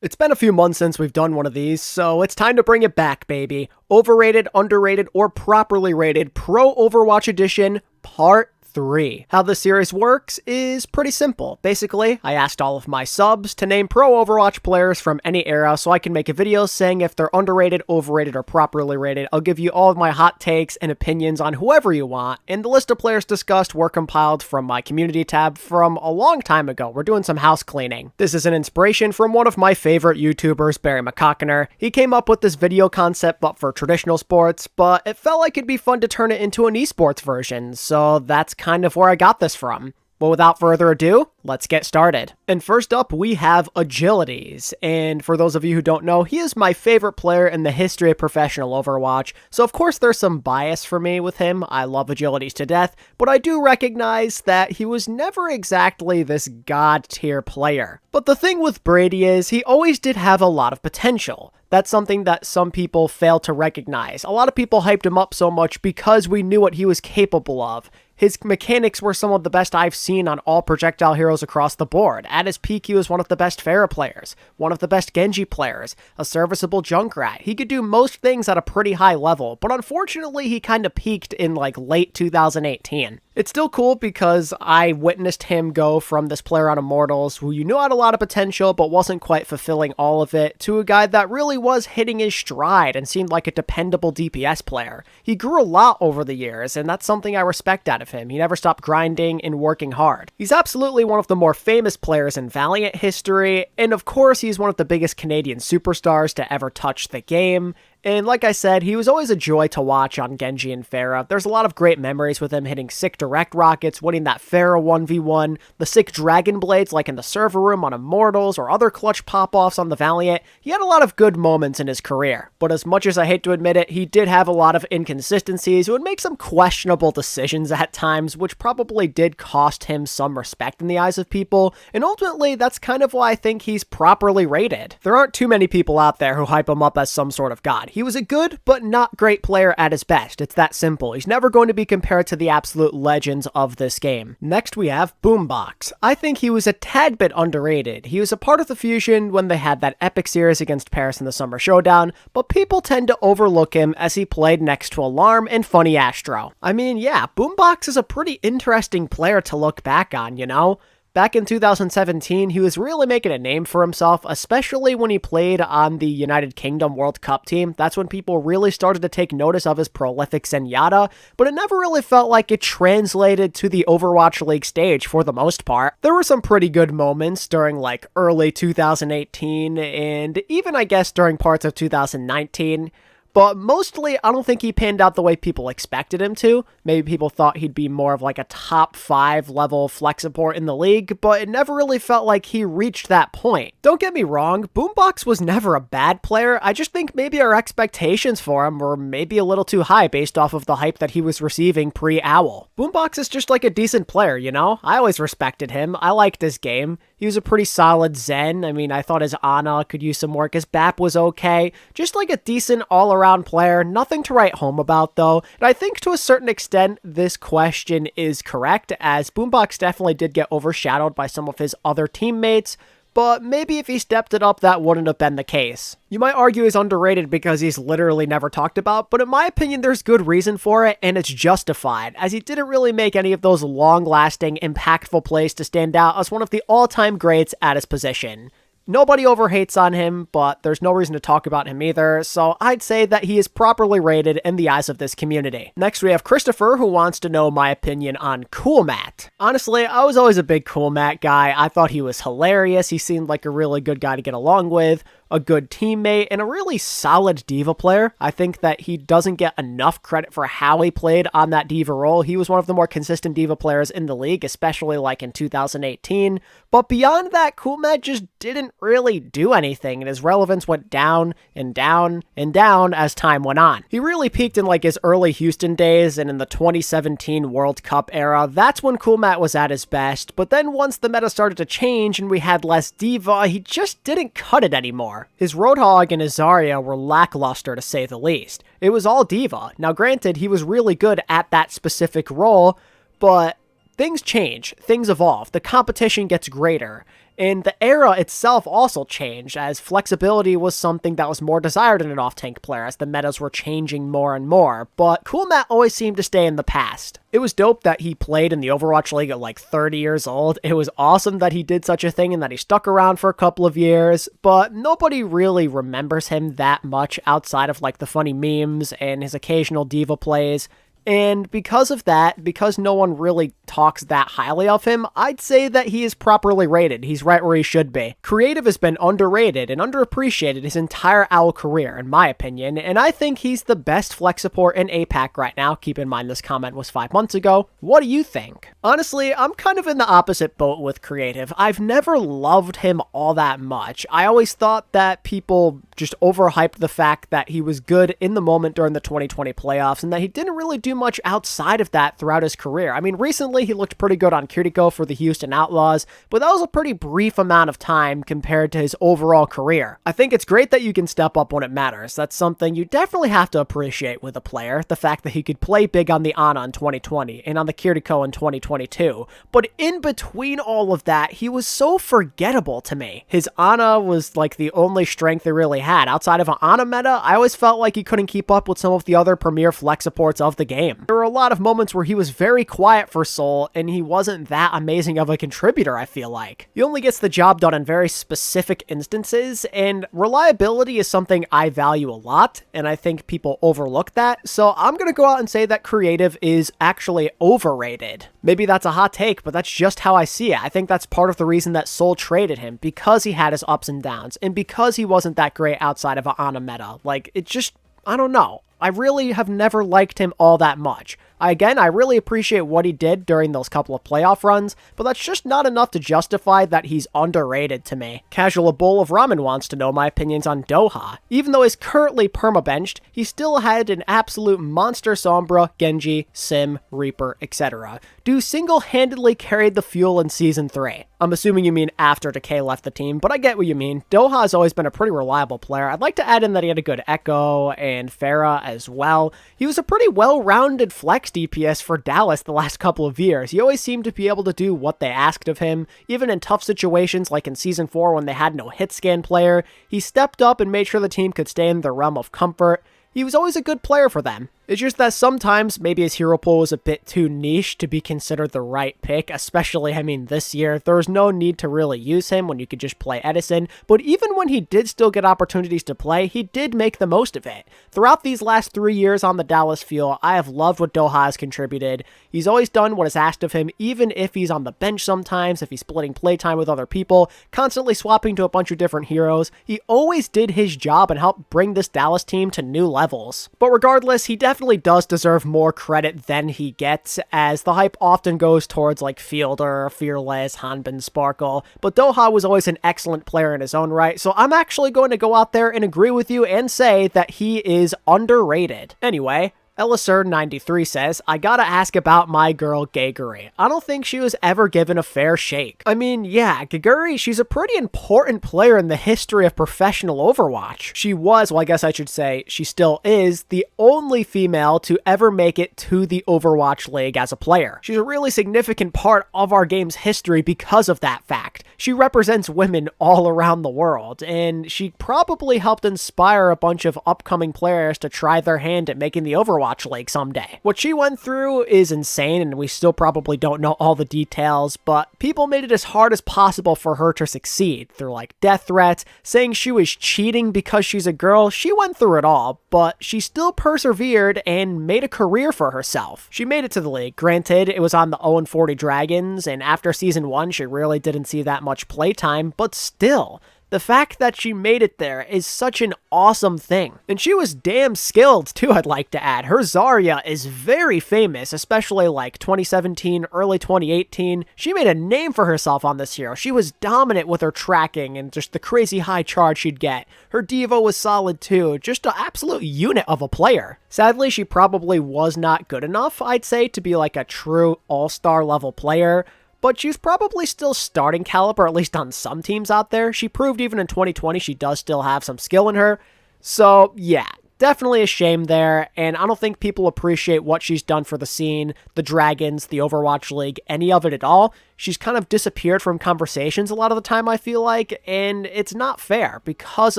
It's been a few months since we've done one of these, so it's time to bring it back, baby. Overrated, underrated, or properly rated Pro Overwatch Edition Part 3. How this series works is pretty simple. Basically, I asked all of my subs to name pro Overwatch players from any era so I can make a video saying if they're underrated, overrated, or properly rated. I'll give you all of my hot takes and opinions on whoever you want, and the list of players discussed were compiled from my community tab from a long time ago. We're doing some house cleaning. This is an inspiration from one of my favorite YouTubers, Barry McCockiner. He came up with this video concept but for traditional sports, but it felt like it'd be fun to turn it into an esports version, so that's kind of where I got this from. But without further ado, let's get started. And first up, we have Agilities. And for those of you who don't know, he is my favorite player in the history of professional Overwatch. So of course there's some bias for me with him. I love Agilities to death, but I do recognize that he was never exactly this god tier player. But the thing with Brady is he always did have a lot of potential. That's something that some people fail to recognize. A lot of people hyped him up so much because we knew what he was capable of. His mechanics were some of the best I've seen on all projectile heroes across the board. At his peak, he was one of the best Pharah players, one of the best Genji players, a serviceable Junkrat. He could do most things at a pretty high level, but unfortunately he kind of peaked in like late 2018. It's still cool because I witnessed him go from this player on Immortals who you knew had a lot of potential but wasn't quite fulfilling all of it to a guy that really was hitting his stride and seemed like a dependable DPS player. He grew a lot over the years, and that's something I respect out of him. He never stopped grinding and working hard. He's absolutely one of the more famous players in Valiant history, and of course he's one of the biggest Canadian superstars to ever touch the game. And like I said, he was always a joy to watch on Genji and Pharah. There's a lot of great memories with him hitting sick direct rockets, winning that Pharah 1v1, the sick Dragon Blades like in the server room on Immortals, or other clutch pop-offs on the Valiant. He had a lot of good moments in his career. But as much as I hate to admit it, he did have a lot of inconsistencies. He would make some questionable decisions at times, which probably did cost him some respect in the eyes of people. And ultimately, that's kind of why I think he's properly rated. There aren't too many people out there who hype him up as some sort of god. He was a good, but not great player at his best. It's that simple. He's never going to be compared to the absolute legends of this game. Next, we have Boombox. I think he was a tad bit underrated. He was a part of the Fusion when they had that epic series against Paris in the Summer Showdown, but people tend to overlook him as he played next to Alarm and Funny Astro. I mean, yeah, Boombox is a pretty interesting player to look back on, you know? Back in 2017, he was really making a name for himself, especially when he played on the United Kingdom World Cup team. That's when people really started to take notice of his prolific Zenyatta, but it never really felt like it translated to the Overwatch League stage for the most part. There were some pretty good moments during like early 2018 and even I guess during parts of 2019. But mostly, I don't think he panned out the way people expected him to. Maybe people thought he'd be more of like a top 5 level flex support in the league, but it never really felt like he reached that point. Don't get me wrong, Boombox was never a bad player. I just think maybe our expectations for him were maybe a little too high based off of the hype that he was receiving pre-OWL. Boombox is just like a decent player, you know? I always respected him. I liked his game. He was a pretty solid Zen. I mean, I thought his Ana could use some work. His BAP was okay. Just like a decent all-around player. Nothing to write home about, though. And I think to a certain extent, this question is correct, as Boombox definitely did get overshadowed by some of his other teammates. But maybe if he stepped it up, that wouldn't have been the case. You might argue he's underrated because he's literally never talked about, but in my opinion, there's good reason for it, and it's justified, as he didn't really make any of those long-lasting, impactful plays to stand out as one of the all-time greats at his position. Nobody overhates on him, but there's no reason to talk about him either, so I'd say that he is properly rated in the eyes of this community. Next, we have Christopher, who wants to know my opinion on Cool Matt. Honestly, I was always a big Cool Matt guy. I thought he was hilarious. He seemed like a really good guy to get along with, a good teammate, and a really solid diva player. I think that he doesn't get enough credit for how he played on that diva role. He was one of the more consistent diva players in the league, especially like in 2018. But beyond that, Cool Matt just didn't really do anything, and his relevance went down and down and down as time went on. He really peaked in like his early Houston days and in the 2017 World Cup era. That's when Cool Matt was at his best, but then once the meta started to change and we had less diva, he just didn't cut it anymore. His Roadhog and his Zarya were lackluster to say the least. It was all diva. Now granted, he was really good at that specific role, but things change, things evolve, the competition gets greater, And the era itself also changed, as flexibility was something that was more desired in an off-tank player as the metas were changing more and more, but Cool Matt always seemed to stay in the past. It was dope that he played in the Overwatch League at like 30 years old. It was awesome that he did such a thing and that he stuck around for a couple of years, but nobody really remembers him that much outside of like the funny memes and his occasional diva plays. And because of that, because no one really talks that highly of him, I'd say that he is properly rated. He's right where he should be. Creative has been underrated and underappreciated his entire OWL career, in my opinion, and I think he's the best flex support in APAC right now. Keep in mind this comment was 5 months ago. What do you think? Honestly, I'm kind of in the opposite boat with Creative. I've never loved him all that much. I always thought that people just overhyped the fact that he was good in the moment during the 2020 playoffs and that he didn't really do much outside of that throughout his career. I mean, recently he looked pretty good on Kiriko for the Houston Outlaws, but that was a pretty brief amount of time compared to his overall career. I think it's great that you can step up when it matters. That's something you definitely have to appreciate with a player, the fact that he could play big on the Ana in 2020 and on the Kiriko in 2022. But in between all of that, he was so forgettable to me. His Ana was like the only strength he really had. Outside of an Ana meta, I always felt like he couldn't keep up with some of the other premier flex supports of the game. There were a lot of moments where he was very quiet for Seoul, and he wasn't that amazing of a contributor, I feel like. He only gets the job done in very specific instances, and reliability is something I value a lot, and I think people overlook that, so I'm gonna go out and say that Creative is actually overrated. Maybe that's a hot take, but that's just how I see it. I think that's part of the reason that Seoul traded him, because he had his ups and downs, and because he wasn't that great outside of an Ana meta. Like, it just, I don't know. I really have never liked him all that much. Again, I really appreciate what he did during those couple of playoff runs, but that's just not enough to justify that he's underrated to me. Casual A Bowl of Ramen wants to know my opinions on Doha. Even though he's currently permabenched, he still had an absolute monster Sombra, Genji, Sim, Reaper, etc. Dude single-handedly carried the fuel in Season 3. I'm assuming you mean after Decay left the team, but I get what you mean. Doha has always been a pretty reliable player. I'd like to add in that he had a good Echo and Pharah as well. He was a pretty well-rounded flex DPS for Dallas the last couple of years. He always seemed to be able to do what they asked of him, even in tough situations like in Season 4 when they had no hit scan player. He stepped up and made sure the team could stay in their realm of comfort. He was always a good player for them. It's just that sometimes maybe his hero pool was a bit too niche to be considered the right pick, especially, I mean, this year. There was no need to really use him when you could just play Edison, but even when he did still get opportunities to play, he did make the most of it. Throughout these last 3 years on the Dallas field, I have loved what Doha has contributed. He's always done what is asked of him, even if he's on the bench sometimes, if he's splitting playtime with other people, constantly swapping to a bunch of different heroes. He always did his job and helped bring this Dallas team to new levels. But regardless, he definitely does deserve more credit than he gets, as the hype often goes towards like Fielder, Fearless, Hanbin, Sparkle, but Doha was always an excellent player in his own right, so I'm actually going to go out there and agree with you and say that he is underrated. Anyway, Elisir93 says, I gotta ask about my girl Geguri. I don't think she was ever given a fair shake. I mean, yeah, Geguri, she's a pretty important player in the history of professional Overwatch. She was, well, I guess I should say, she still is, the only female to ever make it to the Overwatch League as a player. She's a really significant part of our game's history because of that fact. She represents women all around the world, and she probably helped inspire a bunch of upcoming players to try their hand at making the Overwatch League someday. What she went through is insane, and we still probably don't know all the details, but people made it as hard as possible for her to succeed through like death threats, saying she was cheating because she's a girl. She went through it all, but she still persevered and made a career for herself. She made it to the league. Granted, it was on the 0-40 Dragons, and after Season 1, she really didn't see that much playtime, but still, the fact that she made it there is such an awesome thing. And she was damn skilled too, I'd like to add. Her Zarya is very famous, especially like 2017, early 2018. She made a name for herself on this hero. She was dominant with her tracking and just the crazy high charge she'd get. Her Devo was solid too, just an absolute unit of a player. Sadly, she probably was not good enough, I'd say, to be like a true all-star level player. But she's probably still starting caliber, at least on some teams out there. She proved even in 2020 she does still have some skill in her. So yeah, definitely a shame there, and I don't think people appreciate what she's done for the scene, the Dragons, the Overwatch League, any of it at all. she's kind of disappeared from conversations a lot of the time, I feel like, and it's not fair because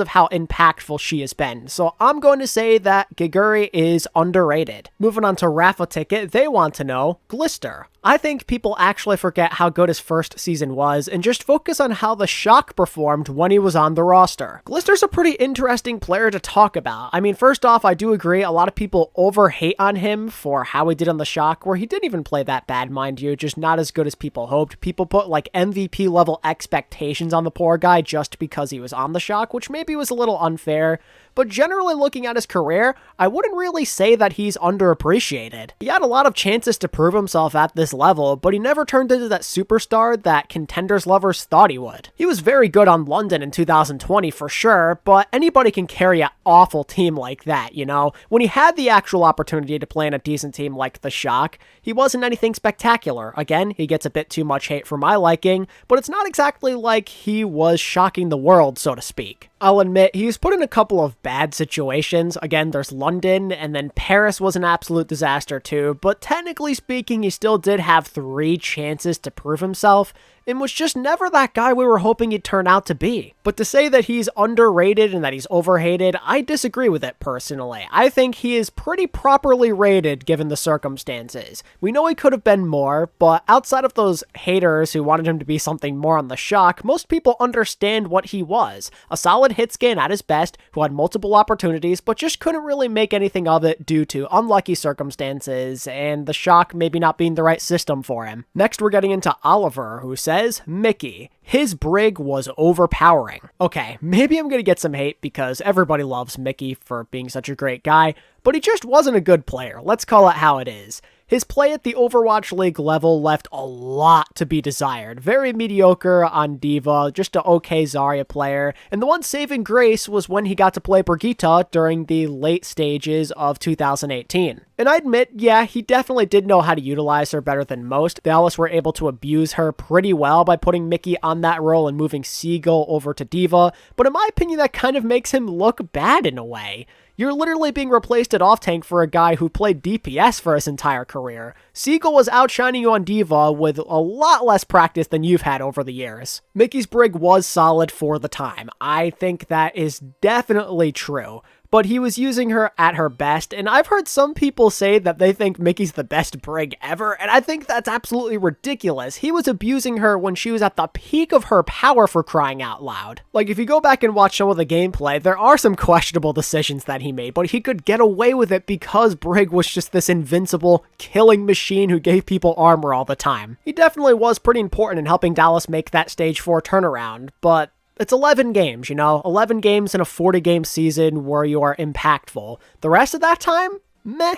of how impactful she has been. So I'm going to say that Geguri is underrated. Moving on to Raffle Ticket, they want to know Glister. I think people actually forget how good his first season was and just focus on how the Shock performed when he was on the roster. Glister's a pretty interesting player to talk about. I mean, first off, I do agree a lot of people over-hate on him for how he did on the Shock, where he didn't even play that bad, mind you, just not as good as people hoped. People put like MVP level expectations on the poor guy just because he was on the Shock, which maybe was a little unfair. But generally looking at his career, I wouldn't really say that he's underappreciated. He had a lot of chances to prove himself at this level, but he never turned into that superstar that contenders lovers thought he would. He was very good on London in 2020 for sure, but anybody can carry an awful team like that, you know? When he had the actual opportunity to play in a decent team like the Shock, he wasn't anything spectacular. Again, he gets a bit too much hate for my liking, but it's not exactly like he was shocking the world, so to speak. I'll admit, he was put in a couple of bad situations. Again, there's London, and then Paris was an absolute disaster too, but technically speaking, he still did have 3 chances to prove himself, and was just never that guy we were hoping he'd turn out to be. But to say that he's underrated and that he's overhated, I disagree with it personally. I think he is pretty properly rated given the circumstances. We know he could have been more, but outside of those haters who wanted him to be something more on the Shock, most people understand what he was. A solid hit scan at his best, who had multiple opportunities, but just couldn't really make anything of it due to unlucky circumstances, and the Shock maybe not being the right system for him. Next, we're getting into Oliver, who says, Mickey. His brig was overpowering. Okay, maybe I'm gonna get some hate because everybody loves Mickey for being such a great guy, but he just wasn't a good player. Let's call it how it is. His play at the Overwatch League level left a lot to be desired. Very mediocre on Diva, just an okay Zarya player, and the one saving grace was when he got to play Brigitte during the late stages of 2018. And I admit, yeah, he definitely did know how to utilize her better than most. Dallas were able to abuse her pretty well by putting Mickey on that role and moving Seagull over to Diva, but in my opinion, that kind of makes him look bad in a way. You're literally being replaced at off-tank for a guy who played DPS for his entire career. Seagull was outshining you on Diva with a lot less practice than you've had over the years. Mickey's brig was solid for the time. I think that is definitely true. But he was using her at her best, and I've heard some people say that they think Mickey's the best brig ever, and I think that's absolutely ridiculous. He was abusing her when she was at the peak of her power, for crying out loud. Like, if you go back and watch some of the gameplay, there are some questionable decisions that he made, but he could get away with it because Brig was just this invincible killing machine who gave people armor all the time. He definitely was pretty important in helping Dallas make that stage 4 turnaround, but it's 11 games, you know? 11 games in a 40-game season where you are impactful. The rest of that time, meh.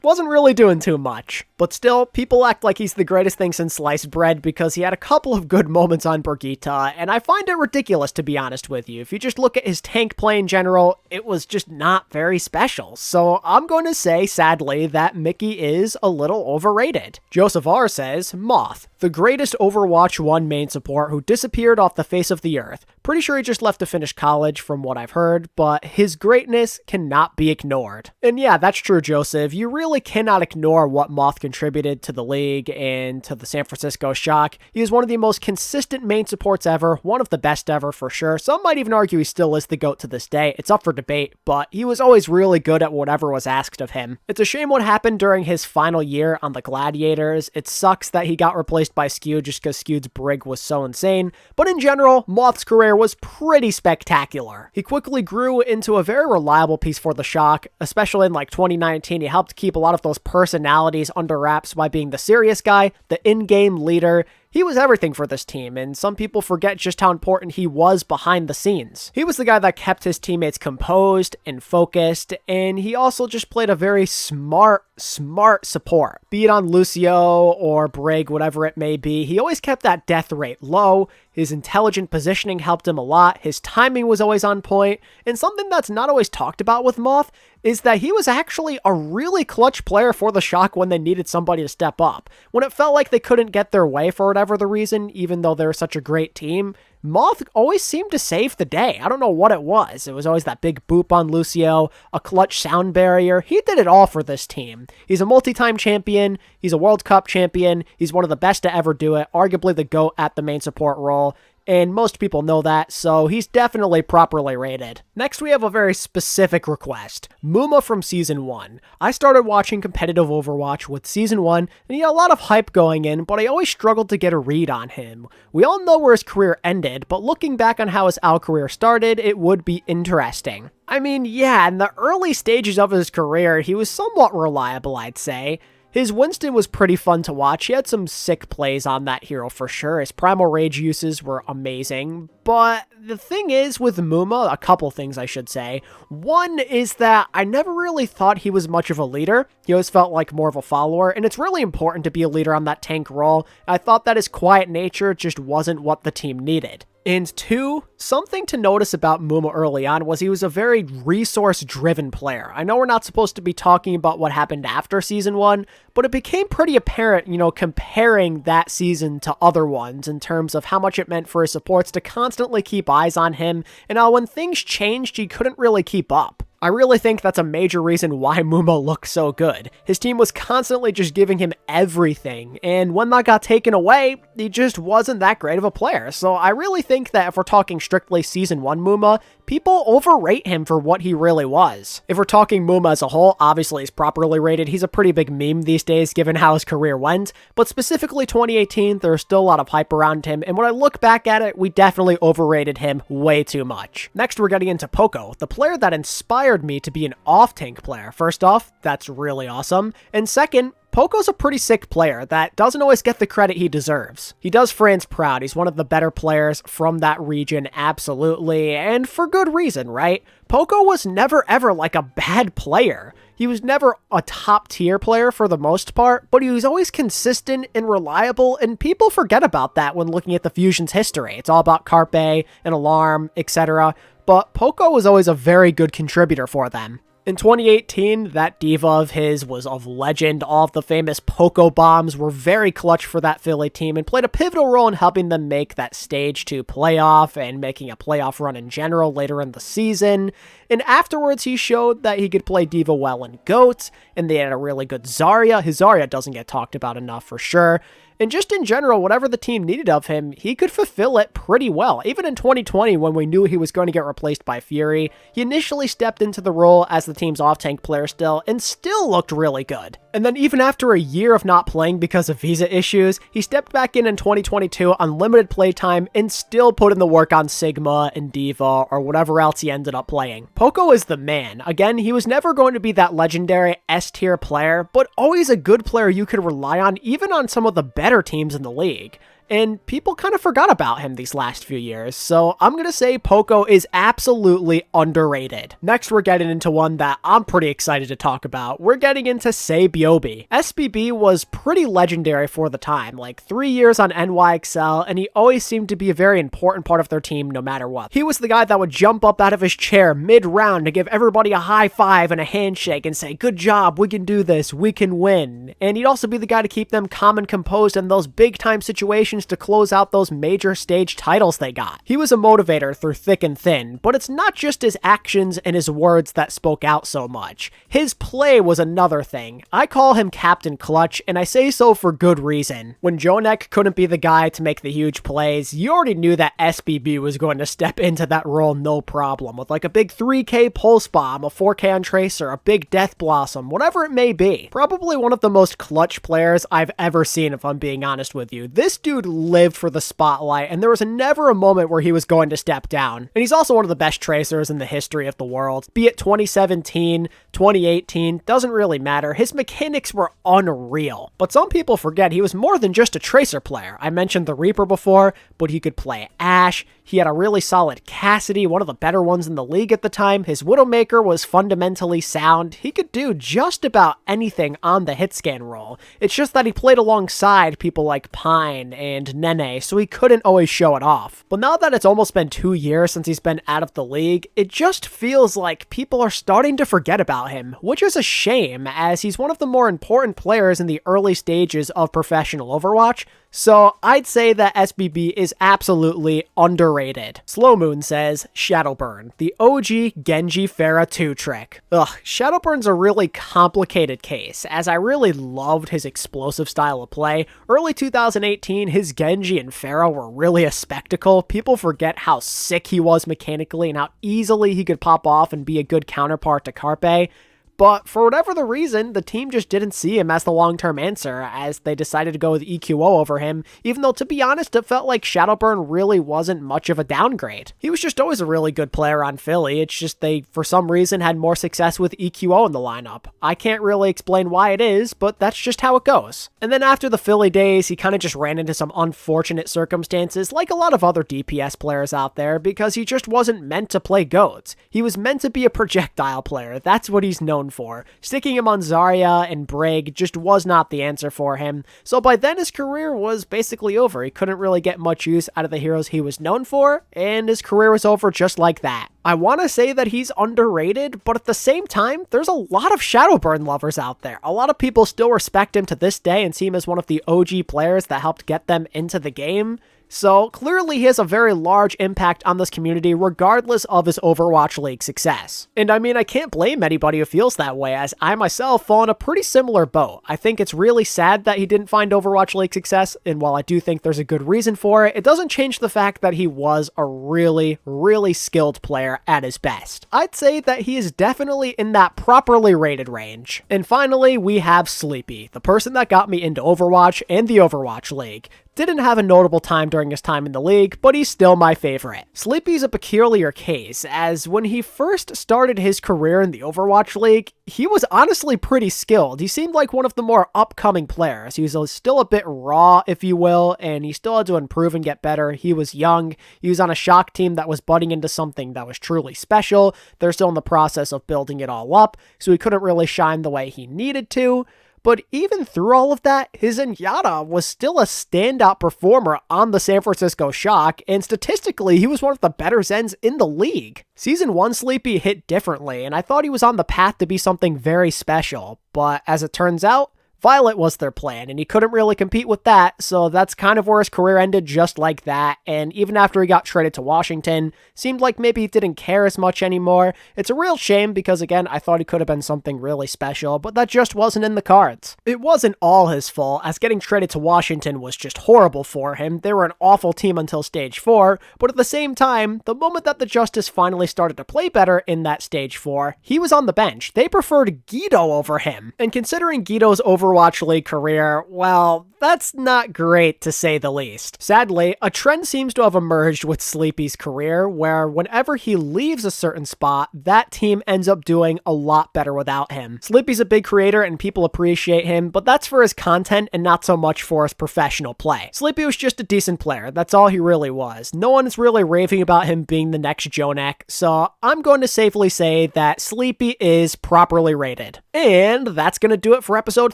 Wasn't really doing too much. But still, people act like he's the greatest thing since sliced bread because he had a couple of good moments on Brigitte, and I find it ridiculous, to be honest with you. If you just look at his tank play in general, it was just not very special. So I'm going to say, sadly, that Mickey is a little overrated. Joseph R says, Moth, the greatest Overwatch 1 main support who disappeared off the face of the earth. Pretty sure he just left to finish college from what I've heard, but his greatness cannot be ignored. And yeah, that's true, Joseph. You really cannot ignore what Moth contributed to the league and to the San Francisco Shock. He is one of the most consistent main supports ever, one of the best ever for sure. Some might even argue he still is the GOAT to this day. It's up for debate, but he was always really good at whatever was asked of him. It's a shame what happened during his final year on the Gladiators. It sucks that he got replaced by Skew just because Skew's brig was so insane, but in general, Moth's career was pretty spectacular. He quickly grew into a very reliable piece for the Shock, especially in like 2019. He helped keep a lot of those personalities under wraps by being the serious guy, the in-game leader. He was everything for this team, and some people forget just how important he was behind the scenes. He was the guy that kept his teammates composed and focused, and he also just played a very smart support. Be it on Lucio or Brig, whatever it may be, he always kept that death rate low. His intelligent positioning helped him a lot. His timing was always on point, and something that's not always talked about with Moth is that he was actually a really clutch player for the Shock when they needed somebody to step up. When it felt like they couldn't get their way for whatever the reason, even though they're such a great team, Moth always seemed to save the day. I don't know what it was. It was always that big boop on Lucio, a clutch sound barrier. He did it all for this team. He's a multi-time champion. He's a World Cup champion. He's one of the best to ever do it, arguably the GOAT at the main support role. And most people know that, so he's definitely properly rated. Next, we have a very specific request. Muma from Season 1. I started watching competitive Overwatch with Season 1, and he had a lot of hype going in, but I always struggled to get a read on him. We all know where his career ended, but looking back on how his AWL career started, it would be interesting. I mean, yeah, in the early stages of his career, he was somewhat reliable, I'd say. His Winston was pretty fun to watch. He had some sick plays on that hero for sure. His Primal Rage uses were amazing. But the thing is with Muma, a couple things I should say. One is that I never really thought he was much of a leader. He always felt like more of a follower, and it's really important to be a leader on that tank role. I thought that his quiet nature just wasn't what the team needed. And two, something to notice about Muma early on was he was a very resource-driven player. I know we're not supposed to be talking about what happened after Season 1, but it became pretty apparent, comparing that season to other ones in terms of how much it meant for his supports to constantly keep eyes on him, and how when things changed, he couldn't really keep up. I really think that's a major reason why Muma looked so good. His team was constantly just giving him everything, and when that got taken away, he just wasn't that great of a player. So I really think that if we're talking strictly Season 1 Muma, people overrate him for what he really was. If we're talking Muma as a whole, obviously he's properly rated. He's a pretty big meme these days given how his career went, but specifically 2018, there's still a lot of hype around him, and when I look back at it, we definitely overrated him way too much. Next, we're getting into Poco, the player that inspired me to be an off-tank player. First off, that's really awesome, and second, Poco's a pretty sick player that doesn't always get the credit he deserves. He does France proud. He's one of the better players from that region, absolutely, and for good reason, right? Poco was never ever like a bad player. He was never a top tier player for the most part, but he was always consistent and reliable, and people forget about that when looking at the Fusion's history. It's all about Carpe and Alarm, etc., but Poco was always a very good contributor for them. In 2018, that diva of his was of legend. All of the famous Poco bombs were very clutch for that Philly team and played a pivotal role in helping them make that stage 2 playoff and making a playoff run in general later in the season. And afterwards, he showed that he could play diva well in GOAT, and they had a really good Zarya. His Zarya doesn't get talked about enough for sure. And just in general, whatever the team needed of him, he could fulfill it pretty well. Even in 2020, when we knew he was going to get replaced by Fury, he initially stepped into the role as the team's off-tank player still, and still looked really good. And then even after a year of not playing because of visa issues, he stepped back in 2022 on limited playtime and still put in the work on Sigma and Diva or whatever else he ended up playing. Poco is the man. Again, he was never going to be that legendary S-tier player, but always a good player you could rely on, even on some of the better teams in the league. And people kind of forgot about him these last few years, so I'm gonna say Poco is absolutely underrated. Next, we're getting into one that I'm pretty excited to talk about. We're getting into Biobi. SBB was pretty legendary for the time, like 3 years on NYXL, and he always seemed to be a very important part of their team no matter what. He was the guy that would jump up out of his chair mid-round to give everybody a high five and a handshake and say, "Good job, we can do this, we can win." And he'd also be the guy to keep them calm and composed in those big-time situations to close out those major stage titles they got. He was a motivator through thick and thin, but it's not just his actions and his words that spoke out so much. His play was another thing. I call him Captain Clutch, and I say so for good reason. When Jonek couldn't be the guy to make the huge plays, you already knew that SBB was going to step into that role no problem, with like a big 3k pulse bomb, a 4k on Tracer, a big Death Blossom, whatever it may be. Probably one of the most clutch players I've ever seen, if I'm being honest with you. This dude lived for the spotlight, and there was never a moment where he was going to step down. And he's also one of the best tracers in the history of the world. Be it 2017, 2018, doesn't really matter. His mechanics were unreal. But some people forget he was more than just a tracer player. I mentioned the Reaper before, but he could play Ashe. He had a really solid Cassidy, one of the better ones in the league at the time. His Widowmaker was fundamentally sound. He could do just about anything on the hit scan role. It's just that he played alongside people like Pine and Nene, so he couldn't always show it off. But now that it's almost been 2 years since he's been out of the league, it just feels like people are starting to forget about him, which is a shame, as he's one of the more important players in the early stages of professional Overwatch, So I'd say that SBB is absolutely underrated. Slow Moon says, Shadowburn, the OG Genji Pharah 2 trick. Ugh, Shadowburn's a really complicated case, as I really loved his explosive style of play. Early 2018, his Genji and Pharah were really a spectacle. People forget how sick he was mechanically and how easily he could pop off and be a good counterpart to Carpe. But for whatever the reason, the team just didn't see him as the long-term answer, as they decided to go with EQO over him, even though, to be honest, it felt like Shadowburn really wasn't much of a downgrade. He was just always a really good player on Philly, it's just they, for some reason, had more success with EQO in the lineup. I can't really explain why it is, but that's just how it goes. And then after the Philly days, he kind of just ran into some unfortunate circumstances, like a lot of other DPS players out there, because he just wasn't meant to play GOATs. He was meant to be a projectile player, that's what he's known for. Sticking him on Zarya and Brig just was not the answer for him, so by then his career was basically over. He couldn't really get much use out of the heroes he was known for, and his career was over just like that. I want to say that he's underrated, but at the same time, there's a lot of Shadowburn lovers out there. A lot of people still respect him to this day and see him as one of the OG players that helped get them into the game. So clearly he has a very large impact on this community regardless of his Overwatch League success. And I mean, I can't blame anybody who feels that way, as I myself fall in a pretty similar boat. I think it's really sad that he didn't find Overwatch League success, and while I do think there's a good reason for it, it doesn't change the fact that he was a really, really skilled player at his best. I'd say that he is definitely in that properly rated range. And finally, we have Sleepy, the person that got me into Overwatch and the Overwatch League. Didn't have a notable time during his time in the league, but he's still my favorite. Sleepy's a peculiar case, as when he first started his career in the Overwatch League, he was honestly pretty skilled. He seemed like one of the more upcoming players. He was still a bit raw, if you will, and he still had to improve and get better. He was young, he was on a shock team that was budding into something that was truly special. They're still in the process of building it all up, so he couldn't really shine the way he needed to. But even through all of that, his Zenyatta was still a standout performer on the San Francisco Shock, and statistically, he was one of the better Zens in the league. Season 1 Sleepy hit differently, and I thought he was on the path to be something very special, but as it turns out, Violet was their plan, and he couldn't really compete with that, so that's kind of where his career ended, just like that. And even after he got traded to Washington, seemed like maybe he didn't care as much anymore. It's a real shame because, again, I thought he could have been something really special, but that just wasn't in the cards. It wasn't all his fault, as getting traded to Washington was just horrible for him. They were an awful team until Stage 4, but at the same time, the moment that the Justice finally started to play better in that Stage 4, he was on the bench. They preferred Guido over him, and considering Guido's Overwatch League career, well, that's not great to say the least. Sadly, a trend seems to have emerged with Sleepy's career where whenever he leaves a certain spot, that team ends up doing a lot better without him. Sleepy's a big creator and people appreciate him, but that's for his content and not so much for his professional play. Sleepy was just a decent player, that's all he really was. No one is really raving about him being the next Jonak, so I'm going to safely say that Sleepy is properly rated. And that's going to do it for episode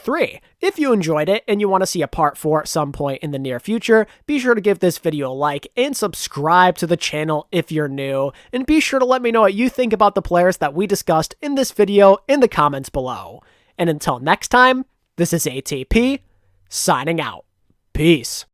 3. If you enjoyed it and you want to see a part 4 at some point in the near future, be sure to give this video a like and subscribe to the channel if you're new, and be sure to let me know what you think about the players that we discussed in this video in the comments below. And until next time, this is ATP, signing out. Peace.